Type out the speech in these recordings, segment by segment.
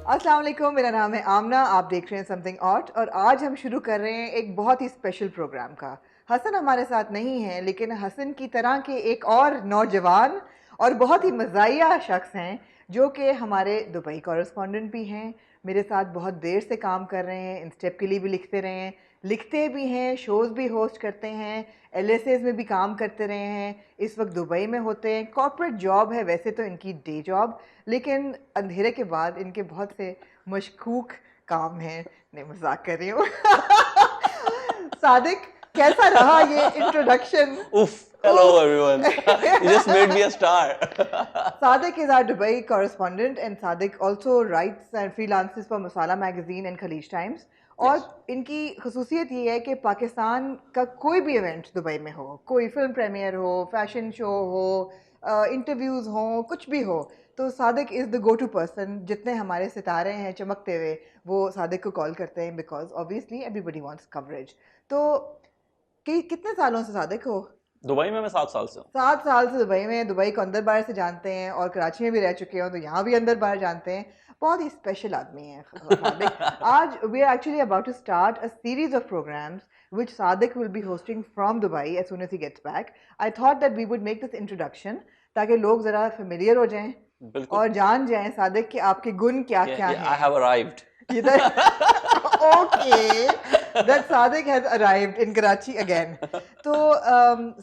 अस्सलाम वालेकुम, मेरा नाम है आमना। आप देख रहे हैं समथिंग ऑट और आज हम शुरू कर रहे हैं एक बहुत ही स्पेशल प्रोग्राम का। हसन हमारे साथ नहीं है, लेकिन हसन की तरह के एक और नौजवान और बहुत ही मज़ाहिया शख्स हैं जो कि हमारे दुबई कॉरेस्पॉन्डेंट भी हैं, मेरे साथ बहुत देर से काम कर रहे हैं, इन स्टेप के लिए भी लिखते भी हैं, शोज़ भी होस्ट करते हैं, एलएसएस में भी काम करते रहे हैं, इस वक्त दुबई में होते हैं। कॉर्पोरेट जॉब है वैसे तो इनकी, डे जॉब, लेकिन अंधेरे के बाद इनके बहुत से मशकूक काम हैं। नहीं, मजाक कर रही हूँ। सादिक, कैसा रहा ये introduction? Oof, hello everyone. You just made me a star. Sadiq is our Dubai correspondent and Sadiq also writes and freelances for Masala magazine and Khaleej Times. और इनकी खसूसियत ये है कि पाकिस्तान का कोई भी इवेंट दुबई में हो, कोई फिल्म प्रीमियर हो, फैशन शो हो, इंटरव्यूज़ हो, कुछ भी हो, तो Sadiq is the go to person. जितने हमारे सितारे हैं चमकते हुए, वो सादिक को कॉल करते हैं because obviously everybody wants coverage. तो कितने सालों से सादिक हो? दुबई में मैं 7 साल से हूँ। 7 साल से दुबई में। दुबई को अंदर बाहर से जानते हैं और कराची में भी रह चुके हो तो यहाँ भी अंदर बाहर जानते हैं। बहुत ही स्पेशल आदमी है सादिक। आज we are actually about to start a series of programmes which Sadiq will be hosting from Dubai as soon as he gets back. I thought that we would make this introduction ताकि लोग ज़रा familiar हो जाएं और जान जाएं सादिक कि आपके गुण क्या क्या हैं। I have arrived. Okay, that Sadiq has arrived in Karachi again. So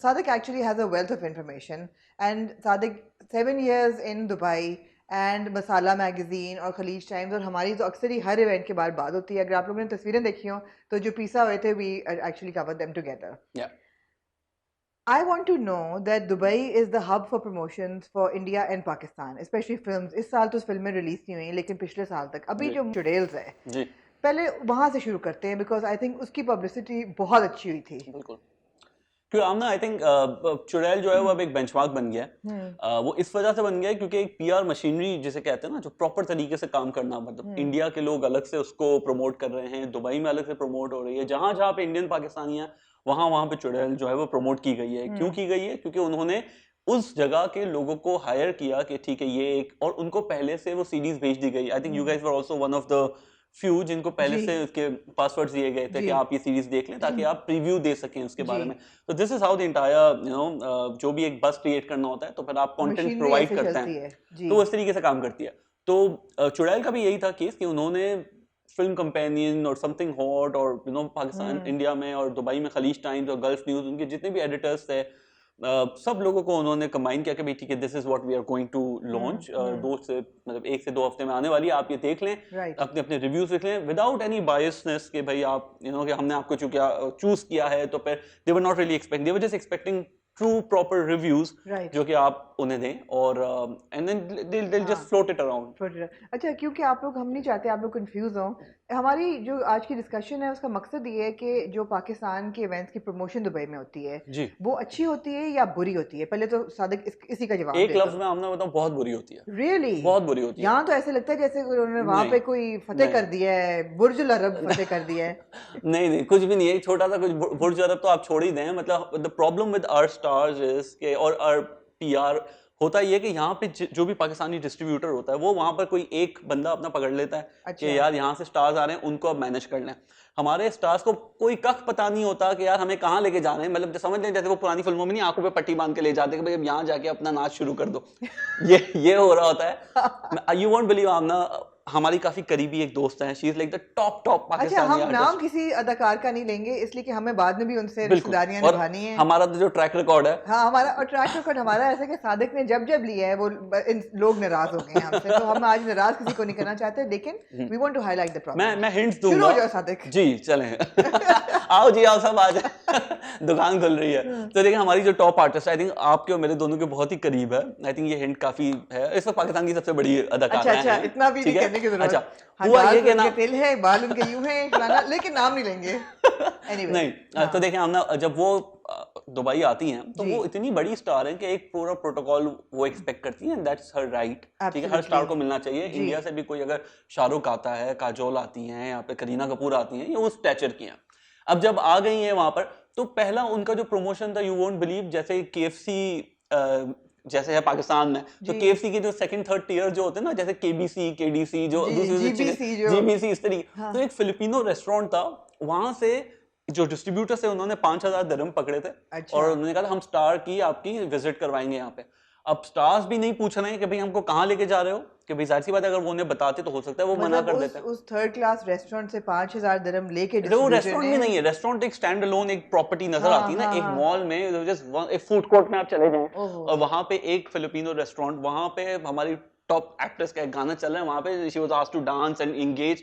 Sadiq actually has a wealth of information, and Sadiq 7 years in Dubai and masala magazine और खलीज टाइम्स, और हमारी तो अक्सर ही हर इवेंट के बाद बात होती है। अगर आप लोगों ने तस्वीरें देखी हो तो जो पीसा हुए थे, we actually cover them together. I want to know that Dubai is the hub for promotions for India and Pakistan, especially films. इस साल तो फिल्में रिलीज नहीं हुई, लेकिन पिछले साल तक अभी जो चुड़ैल्स है, पहले वहां से शुरू करते हैं बिकॉज आई थिंक उसकी पब्लिसिटी बहुत अच्छी हुई थी। बिल्कुल, क्योंकि आमना आई थिंक चुड़ैल जो है वो अब एक बेंचमार्क बन गया है। वो इस वजह से बन गया है क्योंकि एक पीआर मशीनरी जिसे कहते हैं ना, जो प्रॉपर तरीके से काम करना, मतलब इंडिया के लोग अलग से उसको प्रमोट कर रहे हैं, दुबई में अलग से प्रमोट हो रही है, जहां जहां पे इंडियन पाकिस्तानी है वहां पे चुड़ैल जो है वो प्रमोट की गई है। क्यों की गई है? क्योंकि उन्होंने उस जगह के लोगों को हायर किया कि ठीक है ये एक, और उनको पहले से वो सीरीज भेज दी गई। I think you guys were also one of the few जिनको पहले से उसके पासवर्ड्स दिए गए थे कि आप ये सीरीज देख लें ताकि आप प्रीव्यू दे सकें उसके बारे में। तो this is how the entire जो भी एक बस क्रिएट करना होता है तो फिर आप कंटेंट प्रोवाइड करते हैं, तो उस तरीके से काम करती है। तो चुड़ैल का भी यही था केस कि उन्होंने फिल्म कंपेनियन और समथिंग हॉट और पाकिस्तान इंडिया में और दुबई में खलीज टाइम्स और गल्फ न्यूज, उनके जितने भी एडिटर्स थे सब लोगों को उन्होंने कंबाइन किया कि भाई ठीक है, this is what we are going to launch, 1 से 2 हफ्ते में आने वाली है, आप ये देख लें, अपने अपने रिव्यूज लिख लें विदाउट एनी बायसनेस कि भाई आप कि हमने आपको चूज किया है। तो फिर they were not really expecting, they were just expecting true proper reviews जो कि आप उन्हें दें, और and then they will just float it around. अच्छा, क्योंकि आप लोग, हम नहीं चाहते आप लोग कंफ्यूज हों। हमारी जो आज की डिस्कशन है उसका मकसद ये है कि जो पाकिस्तान के इवेंट्स की प्रमोशन दुबई में होती है वो अच्छी होती है या बुरी होती है? पहले तो सादिक इसी का जवाब एक लफ्ज में हमने बताऊं, बहुत बुरी होती है। रियली? बहुत बुरी होती है। यहाँ तो ऐसे लगता है जैसे उन्होंने वहां पे कोई फतेह कर दिया है, बुर्ज अल अरब फतेह कर दिया है। नहीं, कुछ भी नहीं है, छोटा सा कुछ बुर्ज अरब तो आप छोड़ ही दें। मतलब the problem with our stars is के और आवर पीआर होता ये कि यहाँ पे जो भी पाकिस्तानी डिस्ट्रीब्यूटर होता है वो वहां पर कोई एक बंदा अपना पकड़ लेता है कि यार यहाँ से स्टार्स आ रहे हैं, उनको अब मैनेज कर लें। हमारे स्टार्स को कोई कख पता नहीं होता कि यार हमें कहाँ लेके जाना है। मतलब समझ लें जैसे वो पुरानी फिल्मों में नहीं आंखों पे पट्टी बांध के ले जाते हैं कि भाई अब यहाँ जाके अपना नाच शुरू कर दो। ये हो रहा होता है। यू वोंट बिलीव आमना, हमारी काफी करीबी एक दोस्त है, she is like the top Pakistani artist. हम नाम किसी अदाकार का नहीं लेंगे इसलिए कि हमें बाद में भी उनसे रिश्तेदारियां निभानी है। हमारा तो जो ट्रैक रिकॉर्ड है, हाँ, हमारा और ट्रैक रिकॉर्ड हमारा ऐसा कि सादिक ने जब लिया है वो लोग नाराज हो गए हैं हमसे, तो हम आज नाराज किसी को नहीं करना चाहते, लेकिन we want to highlight the problem. मैं हिंट्स दूंगा। शुरू हो जाओ सादिक जी, चलें। आओ जी, आओ सब आ जाए। दुकान खुल रही है। तो देखिए हमारी जो टॉप आर्टिस्ट, आई थिंक आपके और मेरे दोनों के बहुत ही करीब है। आई थिंक ये हिंट काफी है, इस वक्त पाकिस्तान की सबसे बड़ी अदाकारा है। अच्छा, इतना भी नहीं कहने की जरूरत। अच्छा, हुआ ये कि ना तिल है, बाल उनके यूं हैं, लेकिन नाम नहीं लेंगे। नहीं, तो देखें हमने जब वो दुबई आती हैं तो वो इतनी बड़ी स्टार हैं कि एक पूरा प्रोटोकॉल वो एक्सपेक्ट करती हैं, दैट्स हर राइट। ठीक है, हर स्टार को मिलना चाहिए। इंडिया से भी कोई अगर शाहरुख आता है, काजोल आती हैं, यहाँ पे करीना कपूर आती हैं, ये उस स्टैचर की हैं। अब जब आ गई हैं वहां पर तो पहला उनका जो प्रमोशन था, यू वोंट बिलीव, जैसे KFC जैसे है पाकिस्तान में, तो जी। KFC के जो सेकंड थर्ड टियर जो होते हैं ना, जैसे KBC, KDC जो जी, दूसरी GBC जो GBC इस तरीके, हाँ। तो एक फिलिपिनो रेस्टोरेंट था, वहां से जो डिस्ट्रीब्यूटर से उन्होंने 5,000 दिरहम पकड़े थे अच्छा। और उन्होंने कहा हम स्टार की आपकी विजिट करवाएंगे यहाँ पे। अब स्टार्स भी नहीं पूछ रहे हैं कि भाई हमको कहाँ लेके जा रहे हो, कि भाई जाहिर सी बात है अगर वो उन्हें बताते तो हो सकता है वो मना मतलब कर देते हैं। उस थर्ड क्लास रेस्टोरेंट से 5,000 दिरहम लेके देखो वो डिस्ट्रीब्यूटर रेस्टोरेंट भी नहीं है, रेस्टोरेंट एक स्टैंड अलोन एक प्रॉपर्टी नजर हाँ, आती है ना, हाँ, एक हाँ। मॉल में, जस्ट एक फूड कोर्ट में आप चले जाएं ओहो। और वहां पे एक फिलिपिनो रेस्टोरेंट, वहां पे हमारी टॉप एक्ट्रेस का एक गाना चल रहा है, वहां पे she was asked to dance and engage.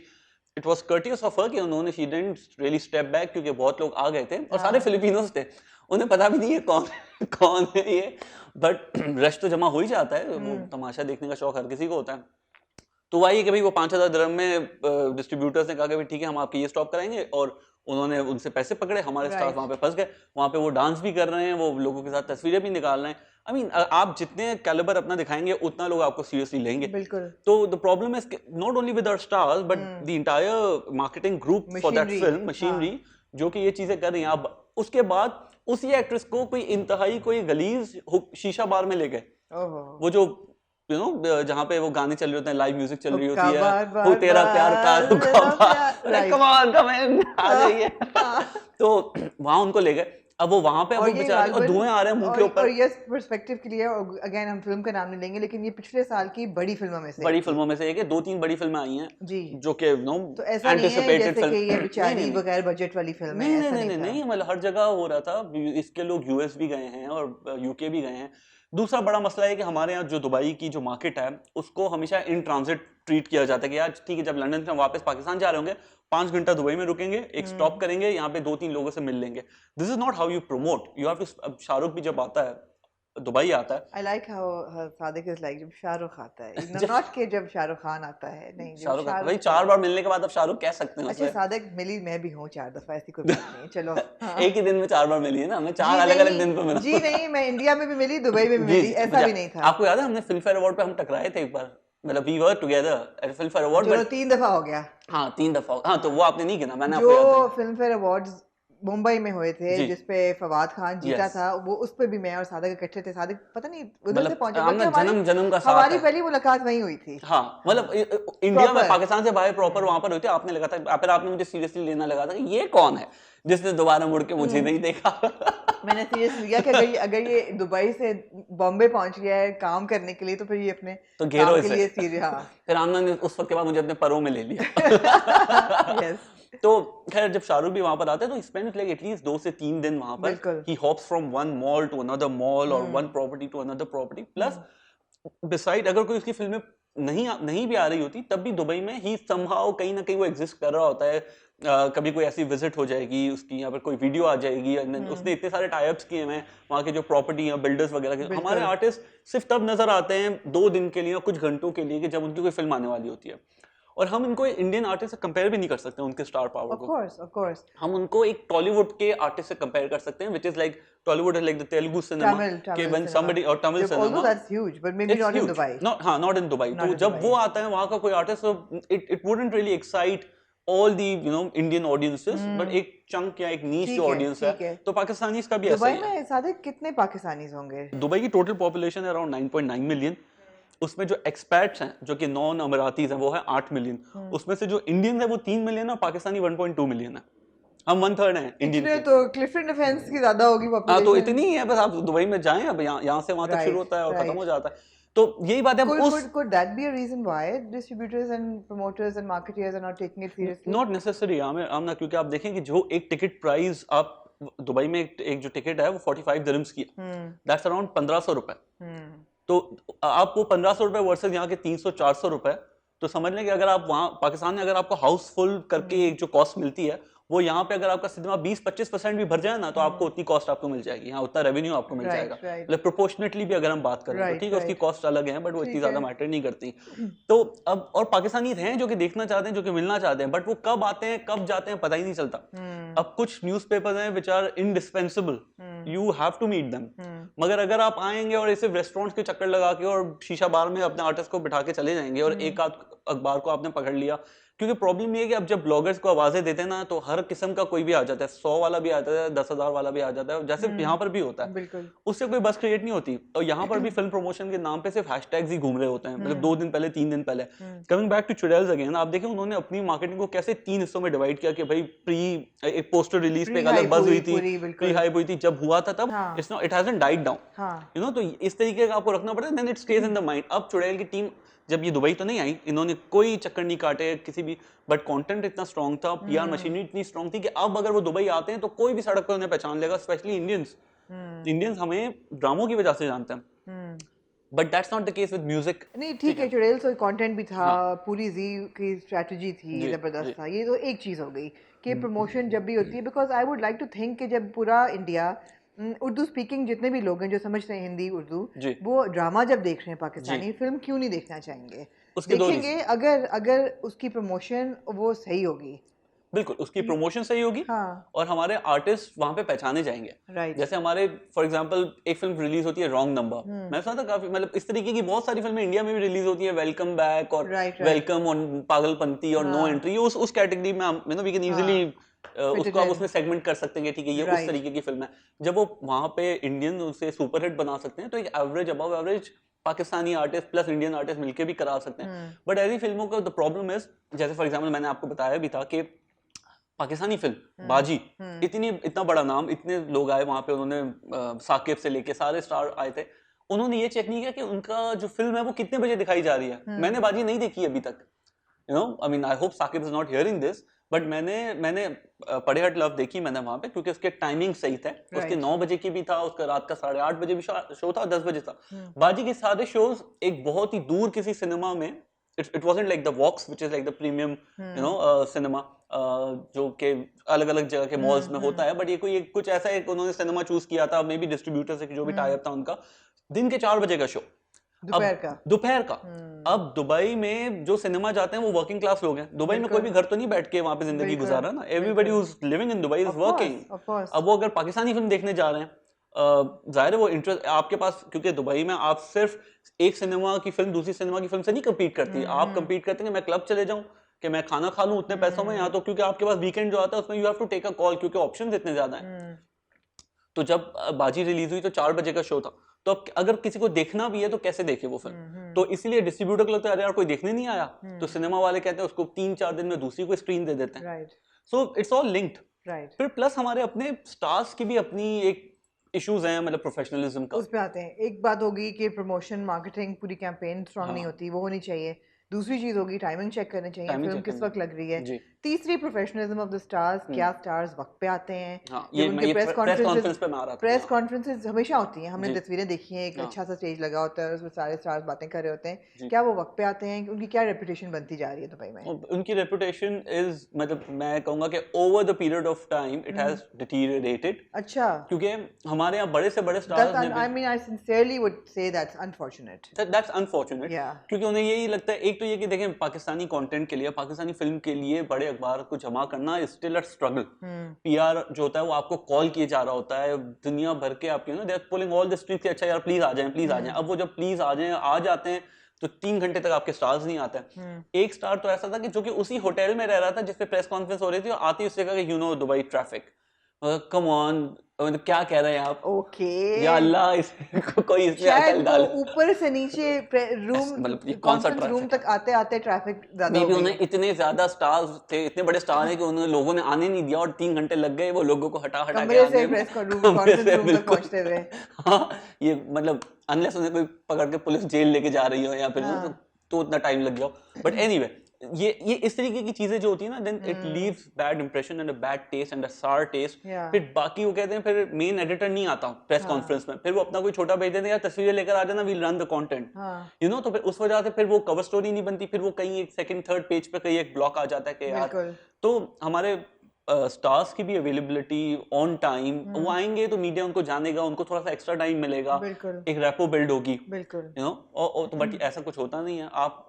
It was courteous of her कि उन्होंने she didn't really step back, क्योंकि बहुत लोग आ गए थे और सारे हाँ। फिलिपिनोस थे, उन्हें पता भी नहीं है कौन है ये, बट रश तो जमा हो ही जाता है, वो तमाशा देखने का शौक हर किसी को होता है। तो वही है कि भाई वो 5,000 दिरहम में डिस्ट्रीब्यूटर्स ने कहा कि भाई ठीक है हम आपके ये स्टॉप कराएंगे, और उन्होंने उनसे पैसे पकड़े, हमारे स्टाफ राइट। वहां पे फंस गए, वहां पे वो डांस भी कर रहे हैं, वो लोगों के साथ तस्वीरें भी निकाल रहे हैं। आई मीन आप जितने कैलिबर अपना दिखाएंगे उतना लोग आपको सीरियसली लेंगे। बिल्कुल। तो the problem is not only with our stars but the entire marketing group for that machinery, film, machinery, जो कि ये चीजें कर रही हैं। अब उसके बाद उसी एक्ट्रेस को कोई इंतहाई कोई गलीज शीशा बार में ले गए, ओहो। वो जो यू नो जहाँ पे वो गाने चल रहे होते हैं, लाइव म्यूजिक चल रही होती है, बार वो बार तेरा प्यार का बार रुका तेरा बार, प्यार, अरे राइट। कमान कमान आ जाइए। तो वहां उनको ले गए, अब वो वहां पे अब और वो ये बेचारे, और गालबन धुएं आ रहे हैं मुंह के और ऊपर। ये पर्सपेक्टिव के लिए, और अगेन हम फिल्म का नाम नहीं लेंगे, लेकिन ये पिछले साल की बड़ी फिल्मों में से बड़ी एक थी। फिल्मों में से एक है, 2-3 बड़ी फिल्में आई हैं जी। जो कि नो तो ऐसा नहीं है एंटिसिपेटेड जैसे कि ये फिल्म, बेचारी बगैर बजट वाली फिल्म है, नहीं ऐसा नहीं नहीं था। नहीं, मतलब हर जगह हो रहा था, इसके लोग यूएस भी गए हैं और यूके भी गए हैं। दूसरा बड़ा मसला है कि हमारे यहाँ जो दुबई की जो मार्केट है उसको हमेशा इन ट्रांजिट ट्रीट किया जाता है कि यार ठीक है, जब लंदन से वापस पाकिस्तान जा रहे होंगे 5 घंटा दुबई में रुकेंगे, एक स्टॉप करेंगे, यहाँ पे 2-3 लोगों से मिल लेंगे। This is not how you promote, you have to. अब शाहरुख भी जब आता है दुबई आता है, I like how Sadiq is like जब शाहरुख आता है, नॉट के जब शाहरुख खान आता है, नहीं जब शाहरुख भाई शाहरुख। 4 बार मिलने के बाद अब शाहरुख कह सकते हैं अच्छा उसे। सादिक मिली मैं भी हूँ 4 दफा, ऐसी कोई बात नहीं है, चलो। हाँ। एक ही दिन में 4 बार मिली है ना, मैं 4 जी अलग अलग दिन पे नहीं, मिला। जी नहीं, मैं इंडिया में भी मिली, दुबई में भी जी, मिली, ऐसा भी नहीं था। आपको याद है हमने फिल्म फेयर अवार्ड पे हम टकराए थे एक बार, मतलब we were together at Filmfare award, चलो बट 3 दफा हो गया। हाँ 3 दफा, हाँ तो वो आपने नहीं गिना, मैंने आपको याद जो दिलाया। फिल्म फेयर अवार्ड्स मुंबई में हुए थे जी। जिसपे फवाद खान जीता Yes. था, वो उस पे भी मैं और सादिक इकट्ठे थे। सादिक पता नहीं उधर से मतलब पहुंचा, हमने बल्कि जन्म का साथ हमारी है। पहली मुलाकात वहीं हुई थी। हाँ मतलब इंडिया में Proper. पाकिस्तान से बाहर प्रॉपर वहां पर हुई थी, आपने लगा था, फिर आपने मुझे सीरियसली लेना लगा था कि ये कौन है जिसने दोबारा मुड़ के मुझे नहीं देखा। मैंने सीरियस लिया कि अगर ये दुबई से बॉम्बे पहुंच गया है काम करने के लिए, तो फिर ये अपने तो घेरो काम के इसे। लिए सीरियस। हाँ। फिर आमना ने उस वक्त के बाद मुझे अपने परों में ले लिया। यस। तो खैर जब शाहरुख भी वहां पर आता है तो ही स्पेंड्स लाइक एटलीस्ट 2 से 3 दिन वहां पर, बिल्कुल। He hops from one mall to another mall और one property to another property, plus beside अगर कोई उसकी फिल्में नहीं भी आ रही होती तब भी दुबई में ही समहाउ कहीं ना कहीं वो एग्जिस्ट कर रहा होता है। कभी कोई ऐसी विजिट हो जाएगी उसकी, यहाँ पर कोई वीडियो आ जाएगी, उसने इतने सारे टाइप्स किए हैं वहाँ के जो प्रॉपर्टी या बिल्डर्स वगैरह के। हमारे आर्टिस्ट सिर्फ तब नजर आते हैं 2 दिन के लिए, कुछ घंटों के लिए, कि जब उनकी कोई फिल्म आने वाली होती है, और हम इनको इंडियन आर्टिस्ट से कंपेयर भी नहीं कर सकते उनके स्टार पावर को। ऑफ कोर्स हम उनको एक टॉलीवुड के आर्टिस्ट से कंपेयर कर सकते हैं, which is like Tollywood is like the Telugu cinema के व्हेन समबडी, और Tamil cinema, although that's huge but maybe not in Dubai. not in Dubai. तो जब वो आता है वहां का कोई artist, it wouldn't really excite all the Indian audiences, but एक चंक या एक नीश जो ऑडियंस है, तो पाकिस्तानीज का भी ऐसा ही है। दुबई में सादिक कितने पाकिस्तानीज होंगे? दुबई की टोटल पॉपुलेशन है अराउंड 9.9 मिलियन। उसमें जो एक्सपैट्स हैं जो कि नॉन अमरातीज हैं वो है 8 मिलियन। उसमें से जो इंडियन है वो 3 मिलियन है और पाकिस्तानी 1.2 मिलियन है। हम 1/3 हैं इंडियन इसलिए के। तो क्लिफ्टन डिफेंस की ज्यादा होगी हाँ पॉपुलेशन। तो इतनी ही है, बस आप दुबई में जाएं, अब यहाँ से वहां तक शुरू होता है और खत्म हो जाता है। तो यही बात है। Could that be a reason why distributors and promoters and marketeers are not taking it seriously? Not necessary आमना, क्योंकि आप देखें कि जो एक टिकट प्राइस आप दुबई में एक जो टिकट है वो 45 दिरहम्स की है, दैट्स अराउंड 1500 रुपए। तो आप वो 1500 रुपए वर्सेस यहाँ के 300-400 रुपए, तो समझ लें कि अगर आप वहाँ पाकिस्तान में अगर आपको हाउसफुल करके एक जो कॉस्ट मिलती है वो यहाँ पे अगर आपका सिनेमा 20-25% भी भर जाए ना, तो आपको उतनी कॉस्ट आपको मिल जाएगी, यहाँ उतना रेवेन्यू आपको मिल जाएगा। मतलब प्रोपोर्शनेटली भी अगर हम बात करें तो ठीक है, उसकी कॉस्ट अलग है बट वो इतनी ज्यादा मैटर नहीं करती। तो अब और पाकिस्तानी हैं जो कि देखना चाहते हैं, जो कि मिलना चाहते हैं, बट वो कब आते हैं कब जाते हैं पता ही नहीं चलता। अब कुछ न्यूज़पेपर्स हैं which are indispensable, you have to meet them, मगर अगर आप आएंगे और सिर्फ रेस्टोरेंट्स के चक्कर लगा के और शीशा बार में अपने आर्टिस्ट को बिठा के चले जाएंगे और एक आध अखबार को आपने पकड़ लिया क्योंकि प्रॉब्लम ये है कि अब जब ब्लॉगर्स को आवाजें देते हैं ना तो हर किस्म का कोई भी आ जाता है, 100 वाला भी आ जाता है, 10,000 वाला भी आ जाता है, जैसे यहाँ पर भी होता है। बिल्कुल। उससे कोई बस क्रिएट नहीं होती। और यहाँ पर भी फिल्म प्रमोशन के नाम पे सिर्फ हैशटैग्स ही घूम रहे होते हैं, मतलब 2 दिन पहले 3 दिन पहले। Coming back to Churails again, आप देखें उन्होंने अपनी मार्केटिंग को कैसे 3 हिस्सों में डिवाइड किया कि भाई एक पोस्टर रिलीज पे एक अलग बज हुई थी, प्री हाइप हुई थी, जब हुआ था तब it's not, it hasn't died down, you know. तो इस तरीके का आपको रखना पड़ता है, then it stays in the mind. अब चुड़ैल की टीम जब ये दुबई तो नहीं आई, इन्होंने कोई चक्कर नहीं काटे किसी भी, बट कंटेंट इतना स्ट्रांग था, पीआर मशीनरी इतनी स्ट्रांग थी कि अब अगर वो दुबई आते हैं तो कोई भी सड़क पर उन्हें पहचान लेगा, स्पेशली इंडियंस हमें ड्रामों की वजह से जानते हैं, but that's not the case with music. नहीं ठीक है, चुड़ैल तो कंटेंट भी था, पूरी जी की स्ट्रेटजी थी, जबरदस्त था। ये तो एक चीज़ हो गई कि प्रमोशन जब भी होती है, because I would like to think कि जब पूरा इंडिया उर्दू स्पीकिंग जितने भी लोग हैं जो समझते हैं हिंदी उर्दू, वो ड्रामा जब देख रहे हैं पाकिस्तानी फिल्म, क्यों नहीं देखना चाहेंगे? देखेंगे अगर उसकी प्रमोशन वो सही होगी, बिल्कुल उसकी प्रमोशन सही होगी, और हमारे आर्टिस्ट वहां पे पहचाने जाएंगे। जैसे हमारे फॉर एग्जांपल एक फिल्म रिलीज होती है रॉन्ग नंबर, मैं सुना था काफी, मतलब इस तरीके की बहुत सारी फिल्में इंडिया में भी रिलीज होती है, वेलकम बैक और वेलकम और पागलपंती और नो एंट्री, उस कैटेगरी में वी कैन इजीली उसको आप उसमें सेगमेंट कर सकते हैं, ठीक है ये उस तरीके की फिल्म है। जब वो वहां पे इंडियन उसे सुपरहिट बना सकते हैं तो एक average above average Pakistani artist plus Indian artist मिलके भी करा सकते हैं। बट ऐसी फिल्मों का द प्रॉब्लम इज, जैसे फॉर एग्जांपल मैंने आपको बताया भी था कि पाकिस्तानी फिल्म बाजी, इतना बड़ा नाम, इतने लोग आए वहां पे, उन्होंने साकिब से लेके सारे स्टार आए थे, उन्होंने ये चेक नहीं किया कि उनका जो फिल्म है वो कितने बजे दिखाई जा रही है। मैंने बाजी नहीं देखी अभी तक, you know, I mean I hope Saqib is not hearing this, but मैंने पढ़े हट लव देखी मैंने वहां पे, क्योंकि उसके टाइमिंग सही थे, उसके 9 बजे की भी था, उसका रात का 8:30 बजे भी शो था, 10 बजे था। बाजी के सारे शोज एक बहुत ही दूर किसी सिनेमा में, it wasn't like the Vox which is like the premium you know cinema जो के अलग अलग जगह के मॉल्स में होता है, बट ये कोई कुछ ऐसा एक उन्होंने सिनेमा चूज किया था, मे बी डिस्ट्रीब्यूटर से जो भी टाई अप था उनका, दिन के 4 बजे का शो, दोपहर का। अब दुबई में जो सिनेमा जाते हैं वो वर्किंग क्लास लोग हैं, दुबई में कोई भी घर तो नहीं बैठ के वहां पे जिंदगी गुजारा ना, everybody who is living in Dubai is working. अब वो अगर पाकिस्तानी फिल्म देखने जा रहे हैं, जाहिर है वो इंटरेस्ट आपके पास, क्योंकि दुबई में आप सिर्फ एक सिनेमा की फिल्म दूसरी सिनेमा की फिल्म से नहीं कम्पीट करती, आप कम्पीट करते हैं मैं क्लब चले जाऊं, कि मैं खाना खा लूं उतने पैसों में, या तो क्योंकि आपके पास वीकेंड जो आता है उसमें you have to take a call, क्योंकि ऑप्शंस इतने ज्यादा हैं। तो जब बाजी रिलीज हुई तो 4 बजे का शो था, तो अब अगर किसी को देखना भी है तो कैसे देखे वो फिल्म, तो इसीलिए डिस्ट्रीब्यूटर को लगता है अरे यार कोई देखने नहीं आया, तो सिनेमा वाले कहते हैं उसको 3-4 दिन में दूसरी को स्क्रीन दे देते हैं। So it's all linked. फिर प्लस हमारे अपने स्टार्स की भी अपनी एक इश्यूज हैं, मतलब प्रोफेशनलिज्म का, उस पे आते हैं। एक बात होगी कि प्रमोशन मार्केटिंग पूरी कैंपेन स्ट्रांग नहीं होती, वो होनी चाहिए। दूसरी चीज होगी टाइमिंग चेक करनी चाहिए, फिल्म किस वक्त लग रही है। तीसरी प्रोफेशनलिज्म ऑफ द स्टार्स, क्या स्टार्स वक्त पे आते हैं, ये उनके प्रेस कॉन्फ्रेंसेस हमेशा होती हैं, हमने तस्वीरें देखी हैं, एक अच्छा सा स्टेज लगा होता है, उसमें सारे स्टार्स बातें कर रहे होते हैं, क्या वो वक्त पे आते हैं? उनकी क्या रेपुटेशन बनती जा रही है दुबई में? उनकी रेपुटेशन इज, मतलब मैं कहूंगा कि over the period of time it has deteriorated. अच्छा, क्योंकि हमारे यहाँ बड़े से बड़े stars, I mean I sincerely would say that's unfortunate, क्योंकि उन्हें यही लगता है, एक तो ये कि देखें पाकिस्तानी कंटेंट के लिए, पाकिस्तानी फिल्म के लिए बड़े अखबार को जमा करना is still a struggle. PR जो होता है वो आपको कॉल किए जा रहा होता है दुनिया भर के, आप you know they are pulling all the streets, अच्छा यार प्लीज आ जाएं, प्लीज आ जाएं। अब वो जब प्लीज आ जाएं आ जाते हैं तो 3 घंटे तक आपके स्टार्स नहीं आते हैं। एक स्टार तो ऐसा था कि जो कि उसी होटल में रह रहा था जिसपे प्रेस कॉन्फ्रेंस हो रही थी, और आती उससे कहा कि you know Dubai traffic, come on, क्या कह रहे हैं आप? ओके, या अल्लाह इसको कोई इसमें अकल डाल। ऊपर से नीचे रूम, मतलब कॉन्फरेंस रूम तक आते आते ट्रैफिक ज्यादा हो गई। उन्हें इतने ज्यादा स्टार्स थे, इतने बड़े स्टार हैं कि उन्हें लोगों ने आने नहीं दिया, और 3 घंटे लग गए वो लोगों को हटा के कॉन्फ्रेंस रूम तक पहुंचते हुए। हाँ, ये मतलब अनलेस उन्हें कोई पकड़ के पुलिस जेल लेके जा रही हो या फिर तो उतना टाइम लग गया। बट एनीवे ये इस तरीके की चीजें जो होती है ना, then it leaves bad impression and a bad taste and a sour taste. फिर बाकी वो कहते हैं, फिर मेन एडिटर नहीं आता प्रेस कॉन्फ्रेंस में, फिर वो अपना कोई छोटा भेज देते हैं, यार तस्वीरें लेकर आ जाना, will run the content, you know. तो फिर उस वजह से फिर वो कवर स्टोरी नहीं बनती, फिर वो कहीं एक सेकंड थर्ड पेज पे कहीं एक ब्लॉक आ जाता है कि यार। तो हमारे स्टार्स की भी अवेलेबिलिटी ऑन टाइम, वो आएंगे तो मीडिया उनको जानेगा, उनको थोड़ा सा एक्स्ट्रा टाइम मिलेगा, एक रेपो बिल्ड होगी, यू नो। और तो बट ऐसा कुछ होता नहीं है, आप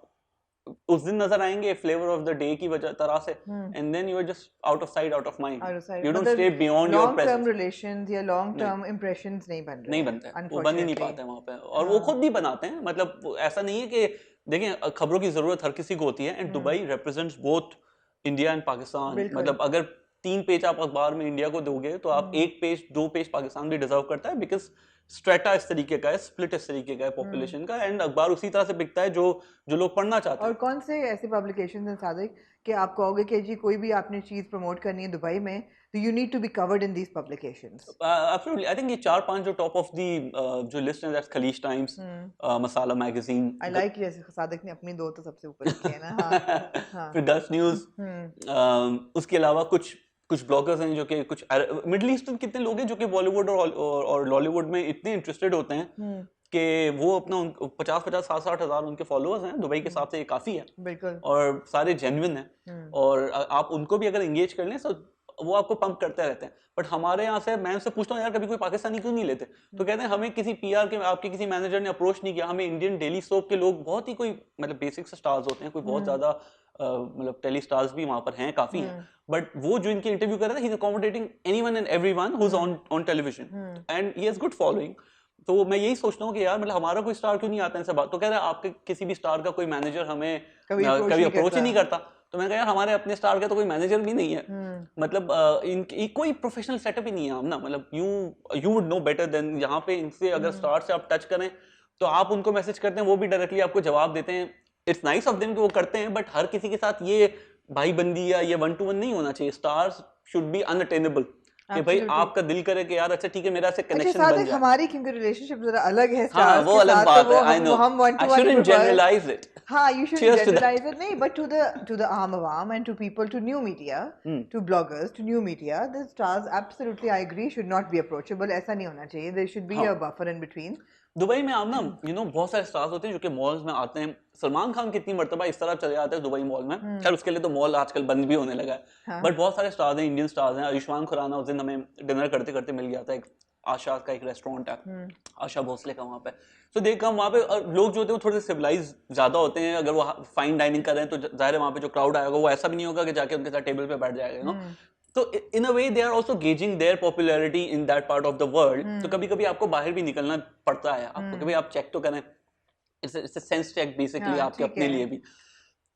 उस दिन नजर आएंगे फ्लेवर ऑफ द डे की वजह तरह से, and then you are just out of sight out of mind, you don't stay beyond your presence. Long term relations या लॉन्ग टर्म इंप्रेशंस नहीं बनते, वो बन ही नहीं पाते वहां पे, और वो खुद भी बनाते हैं। मतलब ऐसा नहीं है कि देखें, खबरों की जरूरत हर किसी को होती है, and Dubai represents both India and Pakistan, बिल्कुल। मतलब अगर 3 पेज आप अखबार में इंडिया को दोगे तो आप 1 पेज 2 पेज पाकिस्तान भी डिजर्व करता है, बिकॉज स्ट्रेटा इस तरीके का है, स्प्लिट इस तरीके का है पॉपुलेशन का, एंड अखबार उसी तरह से बिकता है जो जो लोग पढ़ना चाहते और हैं। कौन से ऐसे पब्लिकेशंस हैं सादिक कि आप कहोगे कि जी कोई भी आपने चीज प्रमोट करनी है दुबई में तो you need to be covered in these publications? Absolutely, I think ये 4-5 जो टॉप ऑफ दी जो लिस्ट है, that's Khaleej Times, Masala magazine, I like जैसे सादिक ने अपनी दो तो सबसे ऊपर रखी है ना। हाँ हाँ। फिर गल्फ न्यूज, उसके अलावा कुछ कुछ ब्लॉगर्स हैं जो कि कुछ मिडिल ईस्टर्न कितने लोग हैं जो कि बॉलीवुड और लॉलीवुड में इतने इंटरेस्टेड होते हैं कि वो अपना 50-50 60-60 हज़ार उनके फॉलोअर्स हैं, दुबई के हिसाब से ये काफ़ी है, बिल्कुल, और सारे जेन्युइन हैं, और आप उनको भी अगर एंगेज कर लें तो वो आपको पंप करते रहते हैं। बट हमारे यहाँ से मैं उनसे पूछता हूँ यार कभी कोई पाकिस्तानी क्यों नहीं लेते, तो कहते हैं हमें किसी पीआर के आपके किसी मैनेजर ने अप्रोच नहीं किया, हमें इंडियन डेली सोप के लोग बहुत ही कोई मतलब बेसिक से स्टार्स होते हैं, कोई बहुत ज्यादा मतलब टेली स्टार्स भी वहां पर हैं, काफी हैं, बट वो जो इनके इंटरव्यू कर रहे थे, he is accommodating anyone and everyone who is on television and he has good following. तो मैं यही सोचता हूँ कि यार मतलब हमारा कोई स्टार क्यों नहीं आता इनसे बात, तो कह रहे हैं आपके किसी भी स्टार का कोई मैनेजर हमें कभी अप्रोच ही नहीं करता। तो मैंने कहा यार हमारे अपने स्टार का तो कोई मैनेजर भी नहीं है, मतलब इनकी कोई प्रोफेशनल सेटअप ही नहीं है ना, मतलब you would know better than, यहाँ पे इनसे अगर स्टार से आप टच करें तो आप उनको मैसेज करते हैं, वो भी डायरेक्टली आपको जवाब देते हैं। इट्स नाइस ऑफ देम कि वो करते हैं, बट हर किसी के साथ ये भाई बंदी या ये 1-to-1 नहीं होना चाहिए। स्टार्स शुड बी अनअटेनेबल, कि भाई आपका दिल करे कि यार अच्छा ठीक है मेरा से कनेक्शन बन जाए। हमारी क्योंकि रिलेशनशिप जरा अलग है हाँ, वो अलग बात है, आई नो, हम one to I one shouldn't prefer- generalize it. हाँ, you should Cheers to that. generalize it नहीं, but to the आम आवाम and to people, to new media, to bloggers, to new media, the stars absolutely I agree should not be approachable, ऐसा नहीं होना चाहिए, there should be a buffer in between। Dubai में आप ना बहुत सारे स्टार्स होते हैं जो कि मॉल्स में आते हैं। सलमान खान कितनी मर्तबा इस तरह चले जाते हैं दुबई मॉल में, खैर उसके लिए तो मॉल आजकल बंद भी होने लगा है, बट बहुत सारे स्टार्स हैं, इंडियन स्टार्स हैं। आयुष्मान खुराना उस दिन हमें डिनर करते करते मिल गया था, एक आशा का एक रेस्टोरेंट है, आशा भोसले का, वहाँ पे तो देखा वहाँ पे लोग जो होते हैं वो थोड़े से सिविलाइज ज्यादा होते हैं। अगर वो फाइन डाइनिंग कर रहे हैं तो जाहिर है वहाँ पे जो क्राउड आएगा वो ऐसा भी नहीं होगा कि जाके उनके साथ टेबल पे बैठ जाएगा, यू नो। तो in a way they are also gauging their popularity in that part of the world. तो कभी कभी आपको बाहर भी निकलना पड़ता है, आपको कभी आप चेक तो करें, it's a sense check basically आपके अपने लिए भी।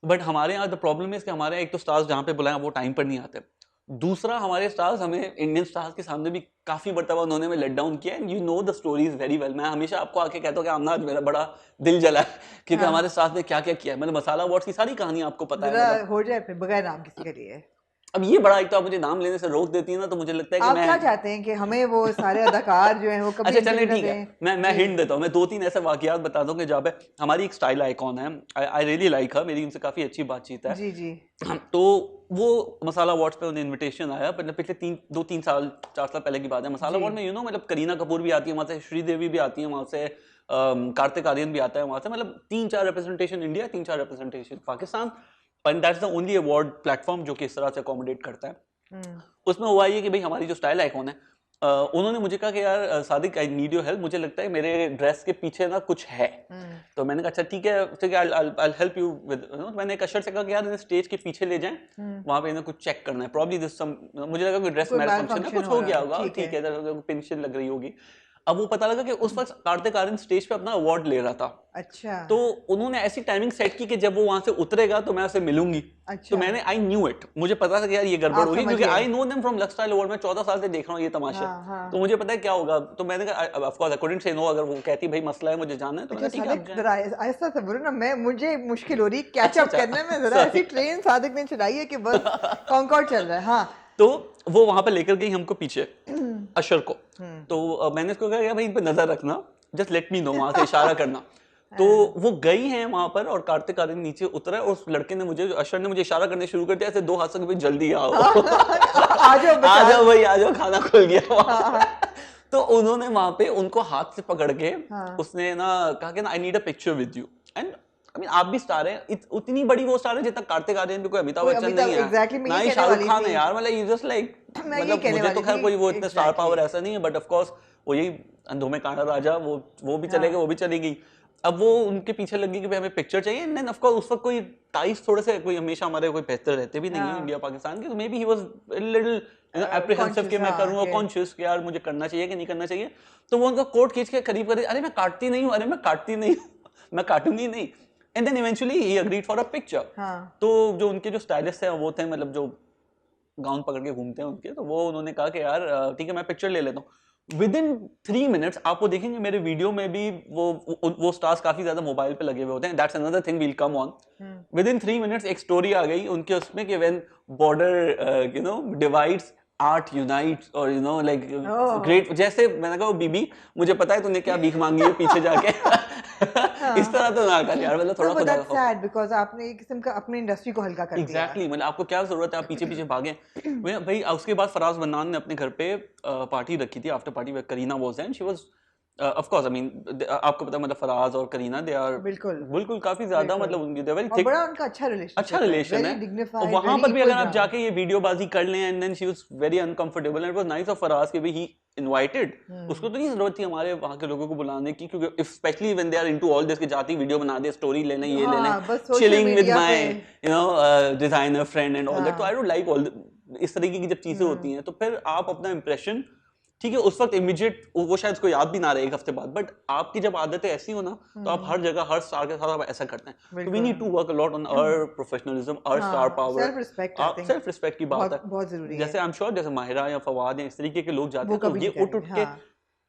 बट हमारे यहाँ द प्रॉब्लम है कि हमारे एक तो स्टार्स जहाँ पे बुलाएं वो टाइम पर नहीं आते, दूसरा हमारे स्टार्स हमें इंडियन स्टार्स के सामने भी काफी मर्तबा उन्होंने में लेट डाउन किया, and you know the stories very well. मैं हमेशा आपको आके कहता हूँ कि आमना आज मेरा बड़ा दिल जला है क्योंकि हमारे स्टार्स ने क्या क्या किया है, मतलब मसाला अवार्ड्स की सारी कहानी आपको पता है, हो जाए फिर बगैर नाम किसी के लिए। अब ये बड़ा एक तो आप मुझे नाम लेने से रोक देती है ना, तो मुझे लगता है कि आप क्या चाहते हैं कि हमें वो सारे अदाकार जो हैं वो कभी अच्छा चलें ठीक है, मैं हिंट देता हूँ, मैं 2-3 ऐसे वाकयात बता दूं कि जहाँ पे हमारी एक स्टाइल आइकॉन है, आई रियली लाइक हर, मेरी उनसे काफी अच्छी बातचीत है जी जी। तो वो मसाला अवार्ड्स पे उन्हें इनविटेशन आया, मतलब पिछले 2-3 साल 4 साल पहले की बात है। मसाला अवार्ड में यू नो मतलब करीना कपूर भी आती है वहाँ से, श्रीदेवी भी आती है वहाँ से, कार्तिक आर्यन भी आता है वहाँ से, मतलब 3-4 representation India, 3-4 representation Pakistan, but that's the only award platform जो कि इस तरह से अकोमोडेट करता है। उसमें हुआ ये कि भाई हमारी जो स्टाइल आइकॉन है, उन्होंने मुझे कहा कि यार Sadiq I need your help, मुझे लगता है मेरे ड्रेस के पीछे ना कुछ है। तो मैंने कहा अच्छा ठीक है आई हेल्प यू विद, मैंने एक अशर से कहा कि यार इन्हें स्टेज के पीछे ले जाएं, वहां पे इन्हें कुछ चेक करना है, प्रॉब्ली दिस सम, मुझे लगा कोई ड्रेस मैल फंक्शन है, कुछ हो गया होगा, ठीक है पेंशन लग रही होगी। अब वो पता लगा कि उस वक्त कार्तिक आर्यन स्टेज पे अपना अवार्ड ले रहा था। अच्छा। तो उन्होंने ऐसी टाइमिंग सेट की कि जब वो वहां से उतरेगा तो मैं उसे मिलूंगी। अच्छा। तो मैंने आई न्यू इट, मुझे पता था कि यार ये गड़बड़ होगी, क्योंकि I know them from Lux Style Award, में 14 साल से देख रहा हूँ ये तमाशे। तो मुझे पता है क्या होगा, तो मैंने कहा ऑफ कोर्स आई कुडंट से नो, अगर वो कहती भाई मसला है मुझे जानना है, तो मैंने ठीक है जरा ऐसा से बोलो ना, मैं मुझे मुश्किल हो रही कैच अप करने में, जरा ऐसी ट्रेन सादिक ने चलाई है कि बस कॉन्कॉर्ड चल रहा है। हाँ, तो वो वहां पे लेकर गई हमको पीछे अशर को, तो मैंने उसको कहा भाई इन पे नजर रखना, जस्ट लेट मी नो, वहां से इशारा करना। तो वो गई हैं वहां पर, और कार्तिक आर्यन नीचे उतरा, और उस लड़के ने मुझे, अशर ने मुझे इशारा करने शुरू कर दिया ऐसे 2 हाथ से, भाई जल्दी आओ आ जाओ भाई आ जाओ, खाना खुल गया। तो उन्होंने वहां पे उनको हाथ से पकड़ के उसने ना कहा कि ना I need a picture with you, and I mean, आप भी स्टार हैं, उतनी बड़ी वो स्टार है जितना कार्तिक आर्यन भी कोई अमिताभ बच्चन नहीं है, exactly, ना ही शाहरुख खान है यार, मतलब यू जस्ट लाइक, मतलब मुझे तो खैर कोई वो इतना स्टार पावर ऐसा नहीं है, बट ऑफ कोर्स वो यही अंधों में काना राजा, वो भी चले गए, वो भी चली गई। अब वो उनके पीछे लगी कि भाई हमें पिक्चर चाहिए, एंड देन ऑफ कोर्स उस वक्त कोई टाइस थोड़े से कोई हमेशा हमारे कोई बेहतर रहते भी नहीं है इंडिया पाकिस्तान के, तो may be he was a little apprehensive कि मैं करूंगा, कॉन्शियस कि यार मुझे करना चाहिए कि नहीं करना चाहिए। तो वो उनका कोट खींच के करीब करे, अरे मैं काटती नहीं हूँ, अरे मैं काटती नहीं हूँ, मैं काटूंगी नहीं, and then eventually he agreed for a picture. तो जो उनके जो स्टाइलिस्ट हैं वो थे, मतलब जो गाउन पकड़ के घूमते हैं उनके, तो वो उन्होंने कहा कि यार ठीक है मैं पिक्चर ले लेता हूँ। विद इन 3 मिनट्स आप वो देखेंगे मेरे वीडियो में भी वो स्टार्स काफी ज्यादा मोबाइल पे लगे हुए होते हैं, that's another thing, will come on. With in 3 minutes एक स्टोरी आ गई उनके उसमें कि when border divides art unites, और लाइक ग्रेट, जैसे मैंने कहा बीबी मुझे पता है तूने क्या भीख मांगी है पीछे जाके इस तरह तो ना कर यार, मतलब थोड़ा खुदा दैट्स सैड बिकॉज़ आपने एक किस्म का अपनी इंडस्ट्री को हल्का कर दिया। एग्जैक्टली, मतलब आपको क्या जरूरत है, आप पीछे पीछे भागे। भाई उसके बाद फराज मन्नान ने अपने घर पे पार्टी रखी थी, after party, Kareena was there, she was of course, I mean आपको पता है, मतलब फराज और करीना दे आर बिल्कुल काफी ज्यादा, मतलब उनकी दे वेरी थिक, बड़ा उनका अच्छा रिलेशन है। और वहां पर भी अगर आप जाके ये वीडियो बाजी कर लें, and then she was very uncomfortable, and it was nice of Faraz कि भाई ही इनवाइटेड, उसको तो नहीं जरूरत थी हमारे वहां के लोगों को बुलाने की, क्योंकि specially when they are into all this, कि जाती वीडियो बना दे, स्टोरी ले लें, ये ले लें, chilling with my designer friend and all that. तो आई डोंट लाइक ऑल इस तरीके की जब चीजें होती हैं, तो फिर आप अपना इंप्रेशन, ठीक है उस वक्त इमीडिएट वो शायद उसको याद भी ना रहे एक हफ्ते बाद, बट आपकी जब आदतें ऐसी हो ना, तो आप हर जगह हर स्टार के साथ आप ऐसा करते हैं। तो we need to work a lot on our professionalism, our star power, self respect की बात है बहुत जरूरी है। जैसे आई एम श्योर जैसे माहिरा या फवाद या इस तरीके के लोग जाते हैं, तो ये उठ के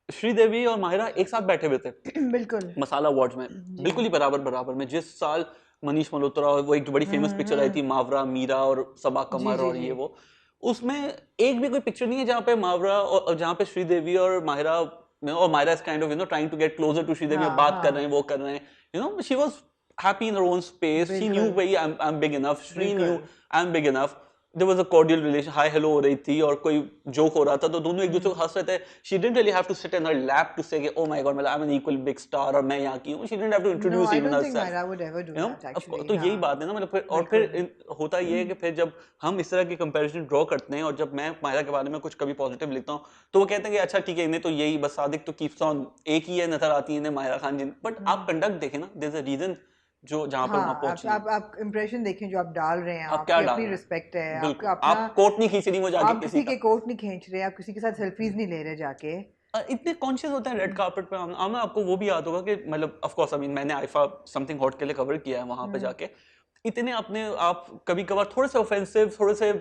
श्रीदेवी और माहिरा एक साथ बैठे हुए थे बिल्कुल मसाला अवार्ड्स में, बिल्कुल ही बराबर में। जिस साल मनीष मल्होत्रा, वो एक बड़ी फेमस पिक्चर आई थी मावरा, मीरा और सबा कमर और ये वो, उसमें एक भी कोई पिक्चर नहीं है जहाँ पे मावरा और जहाँ पे श्रीदेवी और माहिरा, और Mahira is kind of trying to get closer to Sridevi, बात कर रहे हैं, वो कर रहे हैं, she was happy in her own space, she knew भाई I am big enough, Sri knew I am big enough, there was a cordial relation, hi hello हो रही थी, और कोई जोक हो रहा था, तो दोनों एक दूसरे को हंस रहे थे। She didn't really have to sit in her lap to say oh my god, मतलब I am an equal big star और मैं यहाँ की हूँ, she didn't have to introduce even herself. तो यही बात है ना, मतलब और फिर होता ये है कि फिर जब हम इस तरह की कंपैरिजन ड्रॉ करते हैं, और जब मैं माहिरा के बारे में कुछ कभी पॉजिटिव लिखता हूँ, तो वो कहते हैं कि अच्छा ठीक है, इन्हें तो यही बस सादिक तो कीप्स ऑन एक ही है, नजर आती है इन्हें माहिरा खान जी, बट आप कंडक्ट देखें ना, देयर इज अ रीजन जो जहां पर वहां पहुंचे। आप इंप्रेशन देखें जो आप डाल रहे हैं, आपकी अपनी रिस्पेक्ट है, आप कोट नहीं खींच रही हो जाके, किसी के कोट नहीं खींच रहे, आप किसी के साथ सेल्फीज नहीं ले रहे जाके, इतने कॉन्शियस होते हैं रेड कार्पेट पे। आमना आपको वो भी याद होगा कि मतलब ऑफ कोर्स आई मीन मैंने आईफा समथिंग हॉट के लिए कवर किया है, वहां पे जाके इतने अपने आप कभी कभार थोड़े से ऑफेंसिव, थोड़े से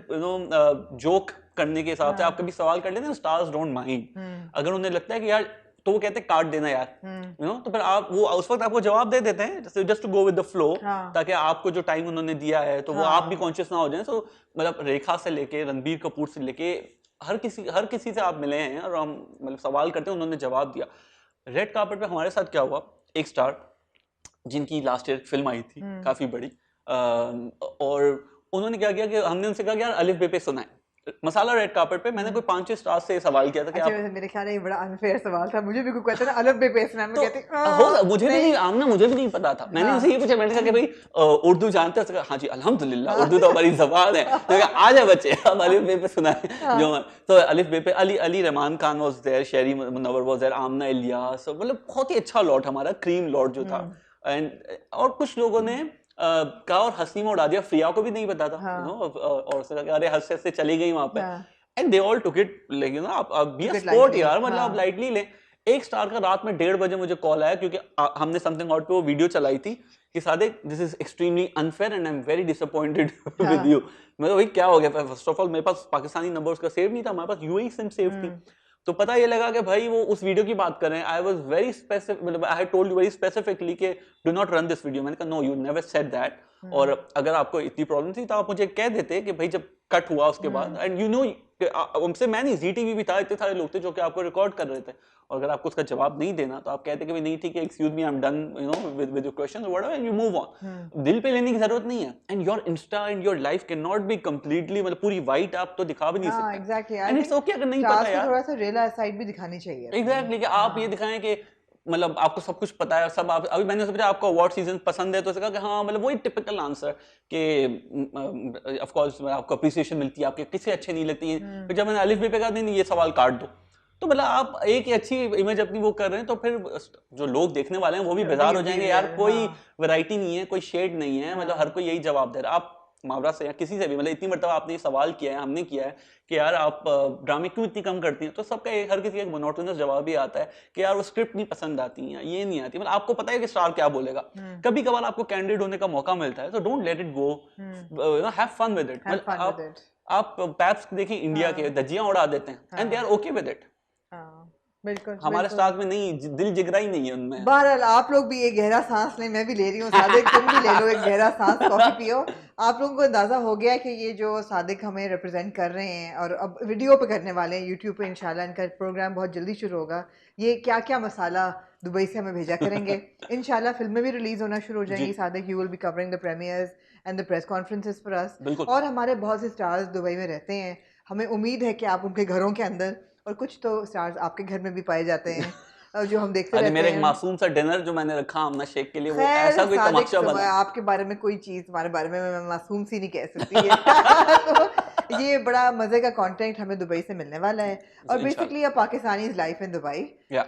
जोक करने के हिसाब से आप कभी सवाल कर लेते हैं, स्टार्स डोंट माइंड। अगर उन्हें लगता है कि यार, तो वो कहते हैं काट देना यार, तो फिर आप वो उस वक्त आपको जवाब दे देते हैं, just to go with the flow, ताकि आपको जो टाइम उन्होंने दिया है तो वो आप भी कॉन्शियस ना हो जाए। तो मतलब रेखा से लेके रणबीर कपूर से लेके हर किसी से आप मिले हैं, और हम मतलब सवाल करते हैं, उन्होंने जवाब दिया। रेड कार्पेट पे हमारे साथ क्या हुआ, एक स्टार जिनकी लास्ट ईयर फिल्म आई थी काफी बड़ी, और उन्होंने क्या किया कि हमने उनसे कहा कि यार अलिफ बे पे सुना है मसाला रेड कार्पेट पे। मैंने कोई 5-6 स्टार से सवाल किया था कि अच्छा, मेरे ख्याल में बड़ा अनफेयर सवाल था, मुझे भी कोई कहता ना अलिफ बे पे सुना, मैं कहती हो मुझे भी नहीं, आमना मुझे भी नहीं पता था। मैंने उनसे ये पूछा, मैंने कहा कि भाई उर्दू जानते हो? हाँ जी अल्हम्दुलिल्लाह, उर्दू तो हमारी ज़बान है। तो कहा आ जाए बच्चे, अब अलिफ बे पे सुना है जो। तो अलिफ बे पे Ali Rahman Khan was there, Sheri Munawwar was there, आमना इलियास, मतलब बहुत ही अच्छा लॉट, हमारा क्रीम लॉट जो था। एंड और कुछ लोगों ने का और हंसी में उड़ा दिया, फ्रिया को भी नहीं पता था, और उसने कहा अरे हंसते हंसते चली गई वहां पे, and they all took it like आप बी अ स्पोर्ट यार, मतलब आप लाइटली ले। एक स्टार का रात में 1:30 बजे मुझे कॉल आया, क्योंकि हमने समथिंग आउट पे वो वीडियो चलाई थी कि Sadiq this is extremely unfair and I am very disappointed with you. मैं भाई क्या हो गया? फर्स्ट ऑफ ऑल मेरे पास पाकिस्तानी नंबर उसका सेव नहीं था, हमारे पास यूएई सिम सेव थी। तो पता ये लगा कि भाई वो उस वीडियो की बात कर रहे हैं। आई वाज वेरी स्पेसिफिक, मतलब I had told you very specifically कि do not run this video. मैंने कहा no, you never said that. और अगर आपको इतनी प्रॉब्लम थी तो आप मुझे कह देते कि भाई जब कट हुआ उसके बाद, एंड यू नो उनसे मैं नहीं, ZTV भी था, इतने सारे लोग थे जो कि आपको रिकॉर्ड कर रहे थे, और अगर आपको उसका जवाब नहीं देना तो आप कहते कि भाई नहीं ठीक है, excuse me I am done with your question और व्हाटएवर, यू मूव ऑन। दिल पे लेने की जरूरत नहीं है। And your Insta and your life can not be completely, मतलब पूरी वाइट आप तो दिखा भी नहीं सकते। एग्जैक्टली, एंड इट्स ओके अगर नहीं पता यार, थोड़ा सा रियल साइड भी दिखानी चाहिए। एग्जैक्टली, कि आप ये दिखाएं कि मतलब आपको सब कुछ पता है, सब आप अभी मैंने सोचा आपको अवार्ड सीजन पसंद है, तो उसने कहा कि हाँ, मतलब वही टिपिकल आंसर कि ऑफ कोर्स आपको अप्रिसिएशन मिलती है, आपके किसी अच्छे नहीं लगती है। फिर जब मैंने अलिफ बे पे कहा नहीं ये सवाल काट दो, तो मतलब आप एक ही अच्छी इमेज अपनी वो कर रहे हैं, तो फिर जो लोग देखने वाले हैं वो भी बेजार हो जाएंगे यार, कोई वैरायटी नहीं है, कोई शेड नहीं है, मतलब हर कोई यही जवाब दे रहा है। आप मावरा से या किसी से भी, मतलब इतनी मरतबा आपने ये सवाल किया है, हमने किया है कि यार आप ड्रामे क्यों इतनी कम करती हैं, तो सबका हर किसी का एक मोनोटोनस जवाब ही आता है कि यार वो स्क्रिप्ट नहीं पसंद आती है, ये नहीं आती, मतलब आपको पता है कि स्टार क्या बोलेगा। कभी कभार आपको कैंडिडेट होने का मौका मिलता है, तो don't let it go, have fun with it. आप पैप्स देखिए इंडिया के धज्जियां उड़ा देते हैं and they are okay with it. बिल्कुल, हमारे स्टार में नहीं, दिल जिगरा ही नहीं है उनमें। बहरहाल आप लोग भी एक गहरा सांस लें, मैं भी ले रही हूँ, सादिक तुम भी ले लो एक गहरा सांस, कॉफी पियो। आप लोगों को अंदाजा हो गया कि ये जो सादिक हमें रिप्रेजेंट कर रहे हैं और अब वीडियो पे करने वाले हैं, यूट्यूब पे इंशाल्लाह इनका प्रोग्राम बहुत जल्दी शुरू होगा। ये क्या क्या मसाला दुबई से हमें भेजा करेंगे। इंशाल्लाह फिल्में भी रिलीज होना शुरू हो जाएंगी। Sadiq, you will be covering the premiers and the press conferences for us. और हमारे बहुत से स्टार्स दुबई में रहते हैं, हमें उम्मीद है कि आप उनके घरों के अंदर, और कुछ तो स्टार्स आपके घर में भी पाए जाते हैं और जो हम देखते रहते हैं। मेरे एक मासूम सा डिनर जो मैंने रखा आमना शेख के लिए, वो ऐसा कोई तमाशा बना। आपके बारे में कोई चीज हमारे बारे में मैं मासूम सी नहीं कह सकती है। तो ये बड़ा मजे का कंटेंट हमें दुबई से मिलने वाला है, और basically a Pakistani life in Dubai,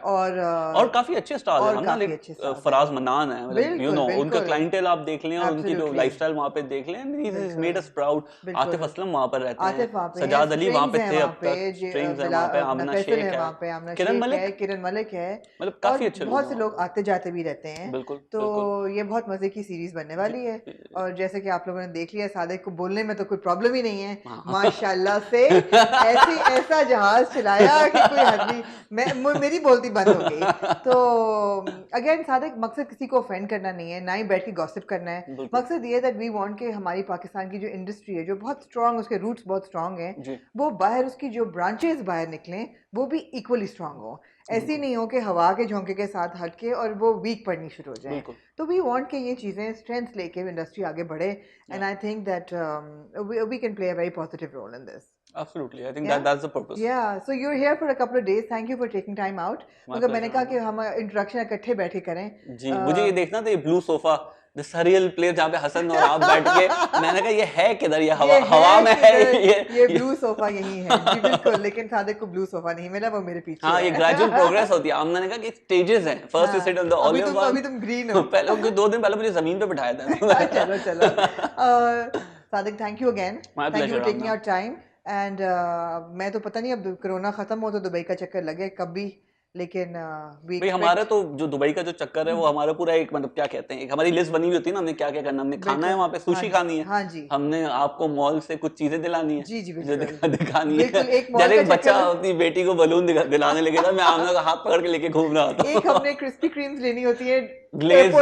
और काफी अच्छे स्टार हैं ना, लाइक फराज मन्नान है, मतलब यू नो उनका क्लाइंटेल आप देख लें और उनकी जो लाइफस्टाइल वहां पे देख लें, he has made us proud. Atif Aslam वहां पर रहते हैं, सजाद अली वहां पे थे, अब तक स्ट्रिंग्स है वहां पे, आमना शेख है, किरण मलिक है, मतलब काफी अच्छे लोग, बहुत से लोग आते जाते भी रहते हैं। बिल्कुल, तो ये बहुत मजे की सीरीज बनने वाली है, और जैसे कि आप लोगों ने देख लिया, सादिक को बोलने में तो कोई प्रॉब्लम ही नहीं है, माशाल्लाह से ऐसा जहाज चलाया कि कोई हद नहीं, मेरी बोलती बंद हो गई। तो अगेन सादिक, मकसद किसी को ऑफेंड करना नहीं है, ना ही बैठ के गॉसिप करना है। मकसद ये दैट वी वांट कि हमारी पाकिस्तान की जो इंडस्ट्री है, जो बहुत स्ट्रांग, उसके रूट्स बहुत स्ट्रांग हैं, वो बाहर, उसकी जो ब्रांचेस बाहर निकलें, वो भी इक्वली स्ट्रांग हो। ऐसी नहीं हो कि हवा के झोंके के साथ हटके और वो वीक पड़नी शुरू हो जाए। तो वी वांट कि ये चीज़ें स्ट्रेंथ लेके इंडस्ट्री आगे बढ़े, and I think that we can play a very positive role in this. Absolutely, I think that's the purpose. Yeah, so you're here for a couple of days. Thank you for taking time out. मगर मैंने कहा कि हम introduction इकट्ठे बैठे करें। जी, मुझे ये देखना था, ये blue sofa, the surreal place जहाँ पे हसन और आप बैठ के, मैंने कहा ये है किधर, ये हवा में है, ये ब्लू सोफा यही है। जी बिल्कुल, लेकिन सादिक को ब्लू सोफा नहीं मिला, वो मेरे पीछे। हाँ, ये ग्रेजुअल प्रोग्रेस होती है। आमना ने कहा कि स्टेजेस हैं, first you sit on the olive one, अभी तुम ग्रीन हो। पहले 2 दिन पहले मुझे जमीन पे बिठाया था। चलो Sadiq, thank you again, thank you taking our time. And मैं तो पता नहीं अब कोरोना खत्म हो तो दुबई का चक्कर लगे कभी, लेकिन भाई हमारा तो जो दुबई का जो चक्कर है वो हमारा पूरा एक, मतलब क्या कहते हैं, एक हमारी लिस्ट बनी हुई होती है ना, हमने क्या क्या करना, हमने खाना है वहाँ पे, सुशी खानी है, हाँ जी, हमने आपको मॉल से कुछ चीजें दिलानी है, जी जो दिखानी है। जब एक बच्चा अपनी बेटी को बलून दिलाने लगे था, मैं आमना का हाथ पकड़ के लेके घूम रहा था। एक हमने क्रिस्पी क्रीम्स लेनी होती है ग्लेज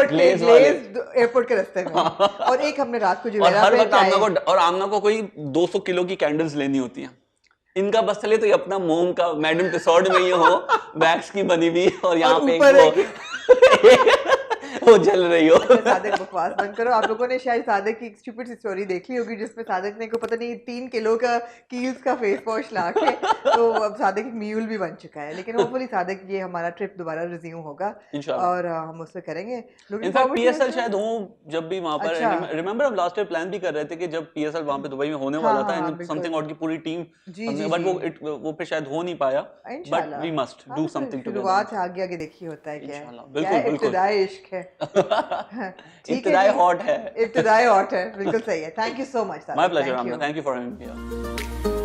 एयरपोर्ट के रास्ते में, और एक हमने रात को जो हर वक्त आमना को कोई 200 किलो की कैंडल्स लेनी होती है। इनका बस चले तो ये अपना मोम का मैडम टिसॉर्ट में ही हो, वैक्स की बनी हुई, और यहाँ पे वो जल रही हो। सादिक बकवास बंद करो। आप लोगों ने शायद सादिक की एक स्टूपिड सी स्टोरी देख ली होगी, जिसमें सादिक ने को पता नहीं 3 किलो का कील्स का फेस वॉश ला के, तो अब सादिक एक म्यूल भी बन चुका है। लेकिन होपफुली सादिक ये हमारा ट्रिप दोबारा रिज्यूम होगा और हम उससे करेंगे। इनफैक्ट पीएसएल शायद हो जब भी वहां पर, रिमेंबर हम लास्ट ईयर प्लान भी कर रहे थे कि जब पीएसएल वहां पे दुबई में होने वाला था, समथिंग आउट की पूरी टीम, बट वो पे शायद हो नहीं पाया, but we must do something together. शुरुआत आगे आगे देखिए होता है क्या है, बिल्कुल इब्तिदाई इश्क है। इब्तिदाई हॉट है, इब्तिदाई हॉट है, बिल्कुल सही है। Thank you so much. My pleasure, thank you for having me here.